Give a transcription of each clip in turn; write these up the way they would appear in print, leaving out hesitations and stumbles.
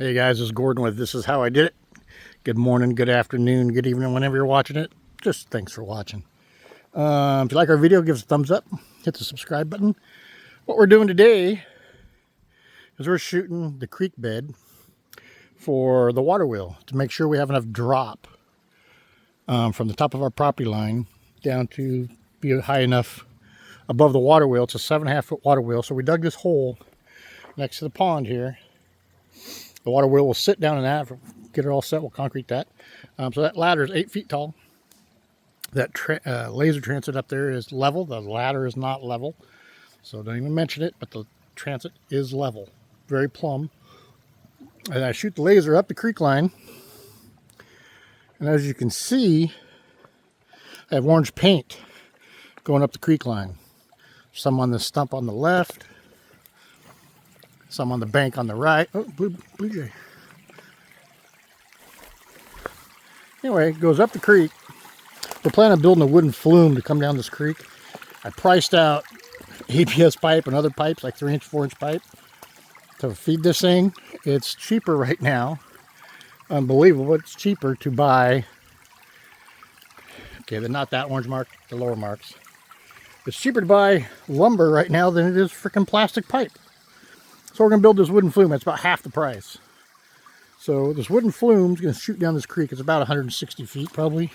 Hey guys, this is Gordon with This Is How I Did It. Good morning, good afternoon, good evening, whenever you're watching it. Just thanks for watching. If you like our video, give us a thumbs up, hit the subscribe button. What we're doing today is we're shooting the creek bed for the water wheel to make sure we have enough drop from the top of our property line down to be high enough above the water wheel. It's a 7.5 foot water wheel. So we dug this hole next to the pond here. The water wheel will sit down in that, get it all set, we'll concrete that. So that ladder is 8 feet tall. That laser transit up there is level. The ladder is not level. So don't even mention it, but the transit is level. Very plumb. And I shoot the laser up the creek line. And as you can see, I have orange paint going up the creek line. Some on the stump on the left. Some on the bank on the right. Oh, blue jay. Anyway, it goes up the creek. We're planning on building a wooden flume to come down this creek. I priced out ABS pipe and other pipes, like 3-inch, 4-inch pipe, to feed this thing. It's cheaper right now. Unbelievable. It's cheaper to buy. Okay, they're not that orange mark, the lower marks. It's cheaper to buy lumber right now than it is freaking plastic pipe. So we're going to build this wooden flume. It's about half the price. So this wooden flume is going to shoot down this creek. It's about 160 feet probably.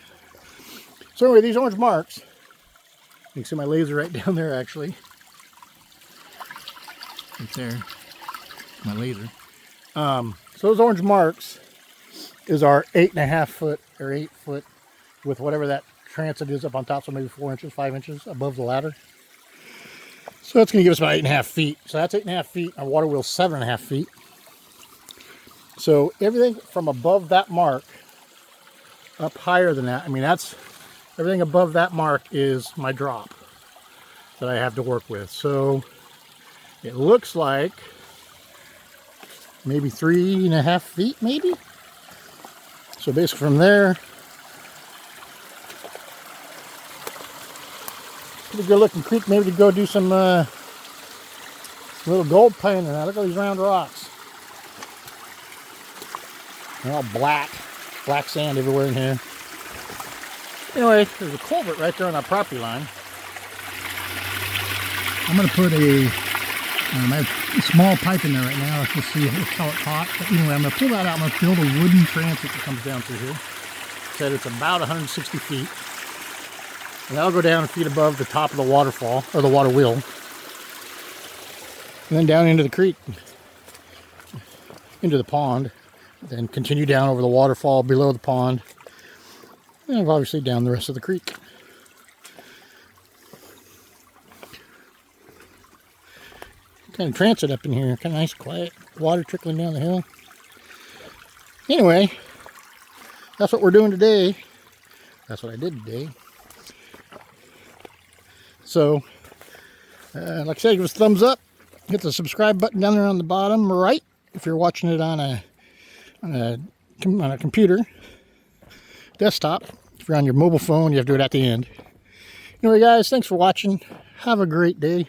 So anyway, these orange marks, you can see my laser right down there actually. Right there, my laser. So those orange marks is our 8.5 foot or 8 foot with whatever that transit is up on top. So maybe 4 inches, 5 inches above the ladder. So that's going to give us about 8.5 feet. So that's 8.5 feet. Our water wheel's 7.5 feet. So everything from above that mark up higher than that, I mean, that's everything above that mark is my drop that I have to work with. So it looks like maybe 3.5 feet, maybe. So basically from there, pretty good looking creek, maybe to go do some little gold painting. Now look at these round rocks. They're all black sand everywhere in here. Anyway, there's a culvert right there on our property line. I'm going to put a small pipe in there right now. Let's just see how it caught. But anyway, I'm going to pull that out. I'm going to build a wooden transit that comes down through here. Said it's about 160 feet. And that'll go down a feet above the top of the waterfall, or the water wheel. And then down into the creek, into the pond. Then continue down over the waterfall below the pond. And obviously down the rest of the creek. Kind of transit up in here, kind of nice, quiet, water trickling down the hill. Anyway, that's what we're doing today. That's what I did today. So, like I said, give us a thumbs up. Hit the subscribe button down there on the bottom right if you're watching it on a computer, desktop. If you're on your mobile phone, you have to do it at the end. Anyway, guys, thanks for watching. Have a great day.